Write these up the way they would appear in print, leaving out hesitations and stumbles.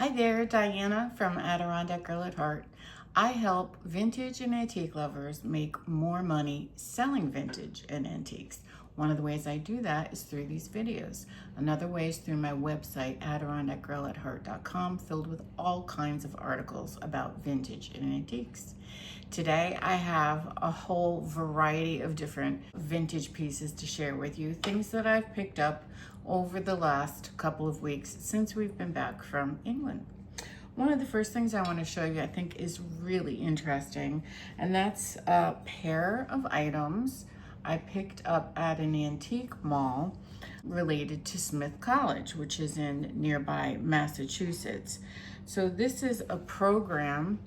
Hi there, Diana from Adirondack Girl at Heart. I help vintage and antique lovers make more money selling vintage and antiques. One of the ways I do that is through these videos. Another way is through my website, adirondackgirlatheart.com, filled with all kinds of articles about vintage and antiques. Today I have a whole variety of different vintage pieces to share with you, things that I've picked up over the last couple of weeks since we've been back from England. One of the first things I want to show you I think is really interesting, and that's a pair of items I picked up at an antique mall related to Smith College, which is in nearby Massachusetts. So this is a program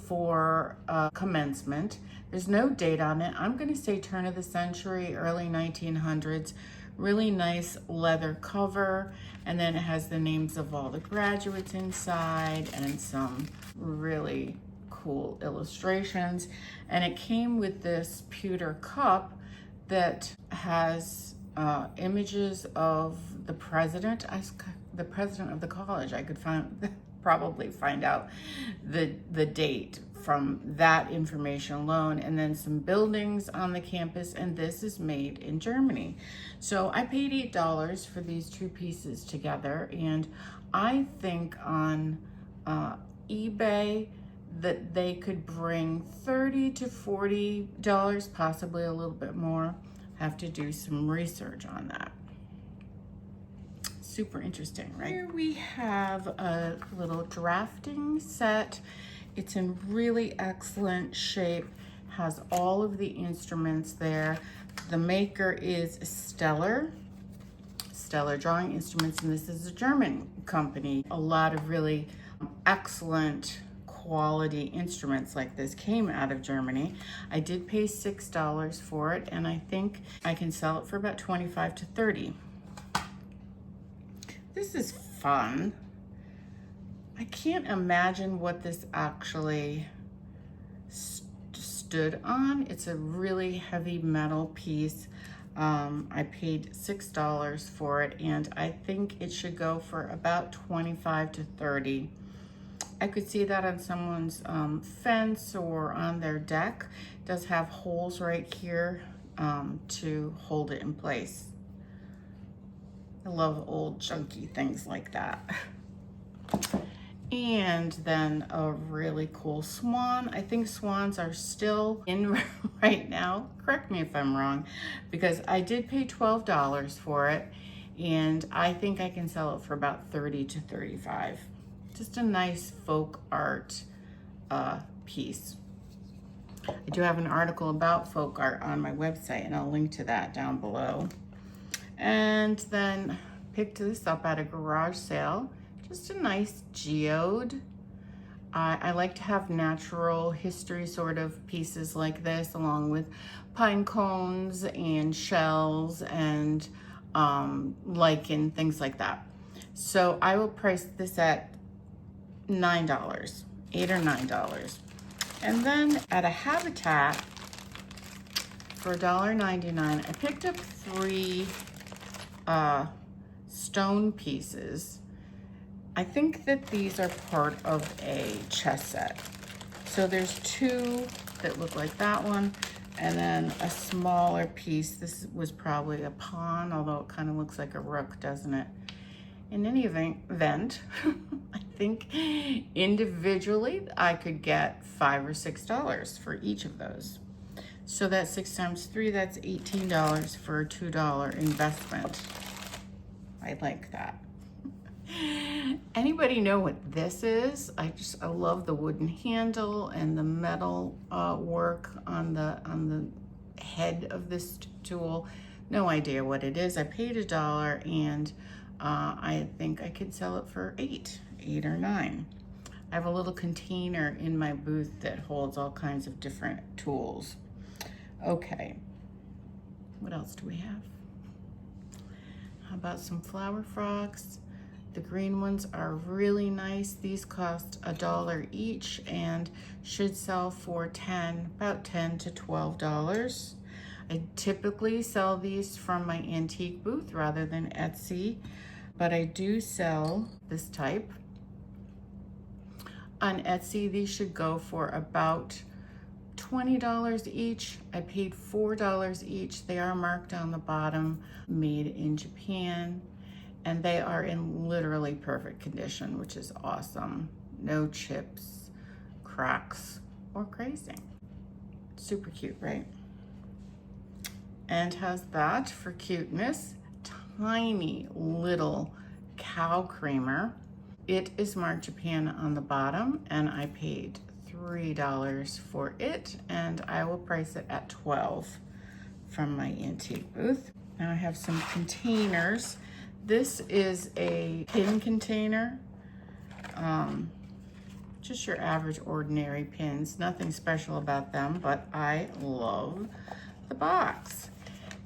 for commencement. There's no date on it. I'm going to say turn of the century, early 1900s. Really nice leather cover, and then it has the names of all the graduates inside and some really cool illustrations. And it came with this pewter cup that has images of the president of the college. I could probably find out the date from that information alone, and then some buildings on the campus, and this is made in Germany. So I paid $8 for these two pieces together, and I think on eBay that they could bring $30 to $40, possibly a little bit more. Have to do some research on that. Super interesting, right? Here we have a little drafting set. It's in really excellent shape, has all of the instruments there. The maker is Stellar Drawing Instruments, and this is a German company. A lot of really excellent quality instruments like this came out of Germany. I did pay $6 for it, and I think I can sell it for about $25 to $30. This is fun. I can't imagine what this actually stood on. It's a really heavy metal piece. I paid $6 for it, and I think it should go for about $25 to $30. I could see that on someone's fence or on their deck. It does have holes right here to hold it in place. I love old junky things like that. And then a really cool swan. I think swans are still in right now. Correct me if I'm wrong, because I did pay $12 for it, and I think I can sell it for about $30 to $35. Just a nice folk art piece. I do have an article about folk art on my website, and I'll link to that down below. And then picked this up at a garage sale. Just a nice geode. I like to have natural history sort of pieces like this, along with pine cones and shells and lichen, things like that. So I will price this at $9, $8 or $9. And then at a Habitat for $1.99, I picked up 3 stone pieces. I think that these are part of a chess set. So there's 2 that look like that one, and then a smaller piece. This was probably a pawn, although it kind of looks like a rook, doesn't it? In any event, I think individually I could get $5 or $6 for each of those. So that's 6 times 3, that's $18 for a $2 investment. I like that. Anybody know what this is? I love the wooden handle and the metal work on the head of this tool. No idea what it is. I paid $1, and I think I could sell it for $8 or $9. I have a little container in my booth that holds all kinds of different tools. Okay, what else do we have? How about some flower frogs? The green ones are really nice. These cost $1 each and should sell for about $10 to $12. I typically sell these from my antique booth rather than Etsy, but I do sell this type. On Etsy, these should go for about $20 each. I paid $4 each. They are marked on the bottom, made in Japan, and they are in literally perfect condition, which is awesome. No chips, cracks, or grazing. Super cute, right? And has that for cuteness. Tiny little cow creamer. It is marked Japan on the bottom, and I paid $3 for it, and I will price it at $12 from my antique booth. Now I have some containers. This is a pin container. Just your average ordinary pins, nothing special about them, but I love the box.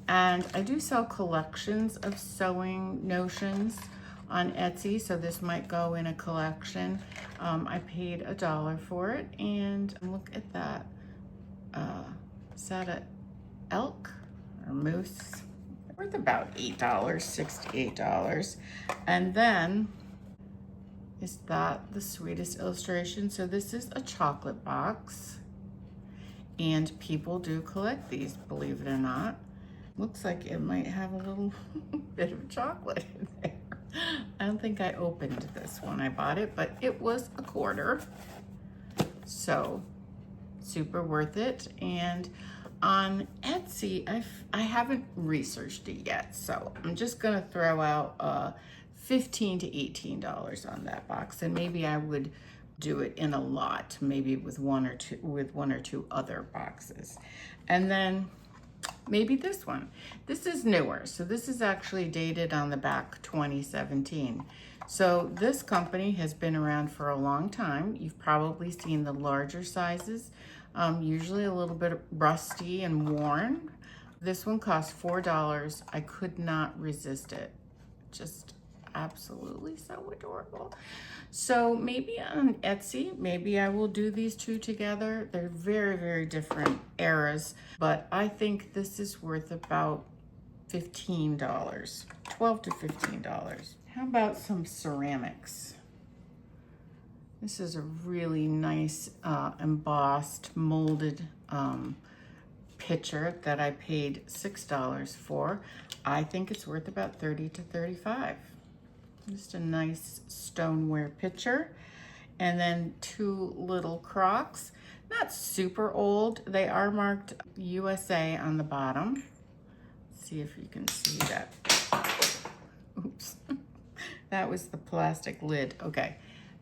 And I do sell collections of sewing notions on Etsy, so this might go in a collection. I paid $1 for it, and look at that. Is that an elk or moose? Worth about $8, $6 to $8. And then, is that the sweetest illustration? So this is a chocolate box, and people do collect these, believe it or not. Looks like it might have a little bit of chocolate in there. I don't think I opened this when I bought it, but it was $1.25. So super worth it. And on Etsy, I haven't researched it yet, so I'm just gonna throw out $15 to $18 on that box, and maybe I would do it in a lot, maybe with one or two other boxes. And then maybe this one. This is newer, so this is actually dated on the back 2017. So this company has been around for a long time. You've probably seen the larger sizes, usually a little bit rusty and worn. This one cost $4. I could not resist it. Just absolutely so adorable. So maybe on Etsy, maybe I will do these two together. They're very, very different eras, but I think this is worth about $15, $12 to $15. How about some ceramics? This is a really nice embossed, molded pitcher that I paid $6 for. I think it's worth about $30 to $35. Just a nice stoneware pitcher. And then two little crocks. Not super old. They are marked USA on the bottom. Let's see if you can see that. Oops. That was the plastic lid. Okay.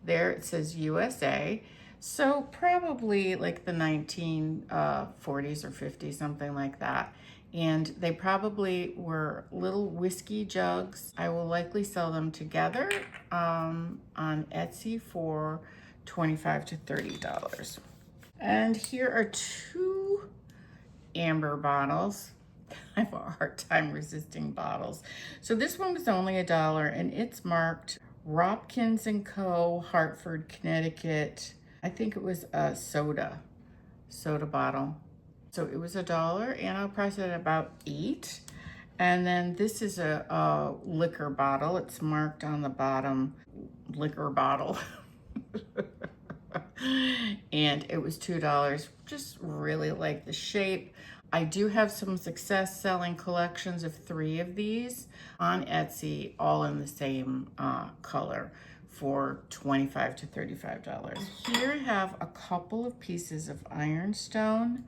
There it says USA. So probably like the 1940s or 50s, something like that. And they probably were little whiskey jugs. I will likely sell them together on Etsy for $25 to $30. And here are two amber bottles. I have a hard time resisting bottles. So this one was only $1, and it's marked Ropkins & Co., Hartford, Connecticut. I think it was a soda bottle. So it was $1, and I'll price it at about $8. And then this is a liquor bottle. It's marked on the bottom, liquor bottle. And it was $2. Just really like the shape. I do have some success selling collections of 3 of these on Etsy, all in the same color, for $25 to $35. Here I have a couple of pieces of Ironstone.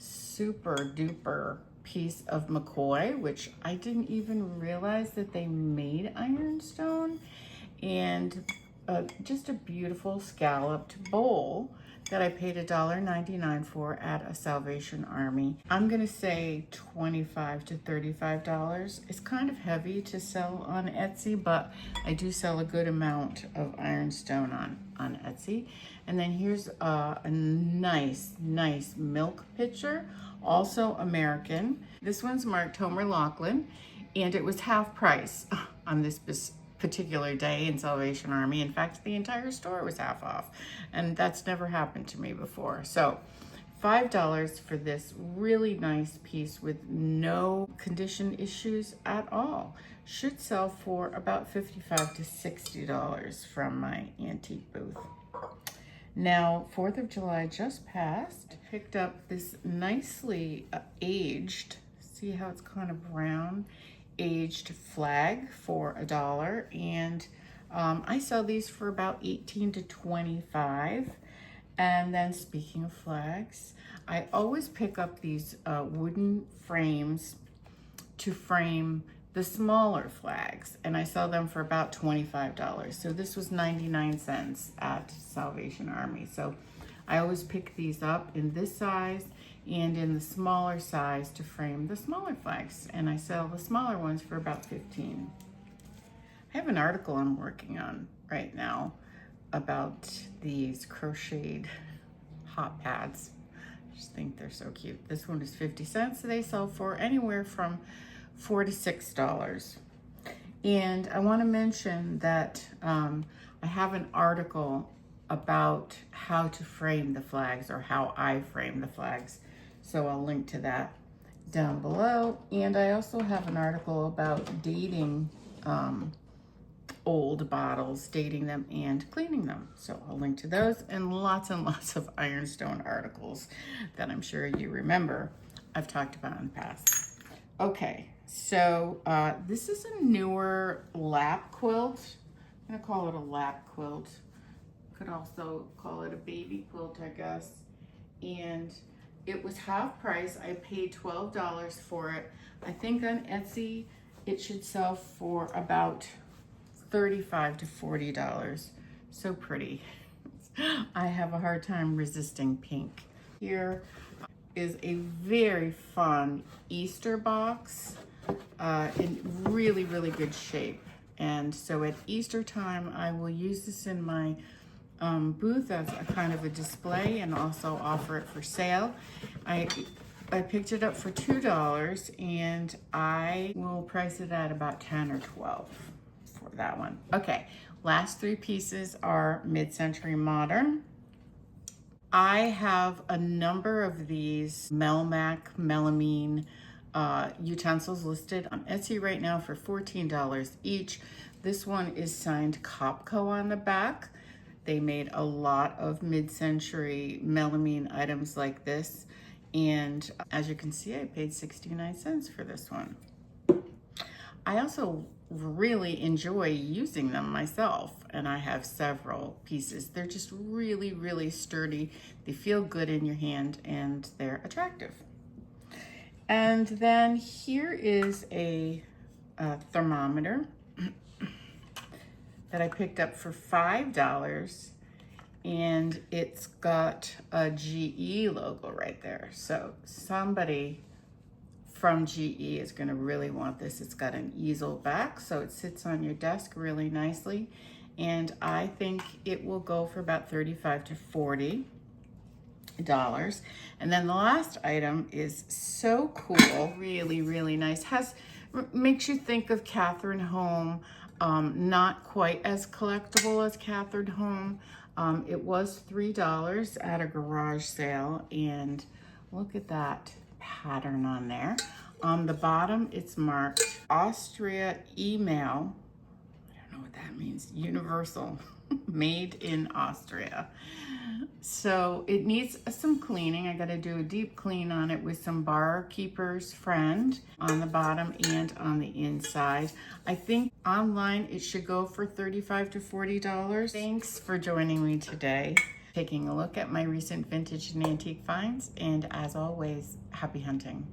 Super duper piece of McCoy, which I didn't even realize that they made Ironstone, and just a beautiful scalloped bowl that I paid $1.99 for at a Salvation Army. I'm gonna say $25 to $35. It's kind of heavy to sell on Etsy, but I do sell a good amount of Ironstone on Etsy. And then here's a nice milk pitcher, also American. This one's marked Homer Laughlin, and it was half price on this particular day in Salvation Army. In fact, the entire store was half off, and that's never happened to me before. So $5 for this really nice piece with no condition issues at all. Should sell for about $55 to $60 from my antique booth. Now, 4th of July just passed. I picked up this nicely aged, see how it's kind of brown, aged flag for $1. And I sell these for about 18 to 25. And then speaking of flags, I always pick up these wooden frames to frame the smaller flags, and I sell them for about $25. So this was 99 cents at Salvation Army. So I always pick these up in this size and in the smaller size to frame the smaller flags, and I sell the smaller ones for about 15. I have an article I'm working on right now about these crocheted hot pads. I just think they're so cute. This one is 50 cents. They sell for anywhere from $4 to $6. And I want to mention that I have an article about how to frame the flags, or how I frame the flags. So I'll link to that down below. And I also have an article about dating old bottles, dating them and cleaning them. So I'll link to those, and lots of Ironstone articles that I'm sure you remember I've talked about in the past. Okay, so this is a newer lap quilt. I'm gonna call it a lap quilt. Could also call it a baby quilt, I guess. And it was half price. I paid $12 for it. I think on Etsy it should sell for about $35 to $40. So pretty. I have a hard time resisting pink. Here is a very fun Easter box in really good shape. And so at Easter time, I will use this in my booth as a kind of a display, and also offer it for sale. I picked it up for $2, and I will price it at about 10 or 12 for that one. Okay, last three pieces are mid-century modern. I have a number of these melamine utensils listed on Etsy right now for $14 each. This one is signed Copco on the back. They made a lot of mid-century melamine items like this. And as you can see, I paid 69 cents for this one. I also really enjoy using them myself, and I have several pieces. They're just really sturdy. They feel good in your hand, and they're attractive. And then here is a thermometer that I picked up for $5, and it's got a GE logo right there. So somebody from GE is going to really want this. It's got an easel back, so it sits on your desk really nicely, and I think it will go for about $35 to $40. And then the last item is so cool, really nice. Makes you think of Catherine Home, not quite as collectible as Catherine Home. It was $3 at a garage sale, and look at that pattern on there. On the bottom, it's marked Austria email. I don't know what that means. Universal, made in Austria. So it needs some cleaning. I got to do a deep clean on it with some Barkeeper's Friend on the bottom and on the inside. I think online it should go for $35 to $40. Thanks for joining me today, taking a look at my recent vintage and antique finds, and as always, happy hunting.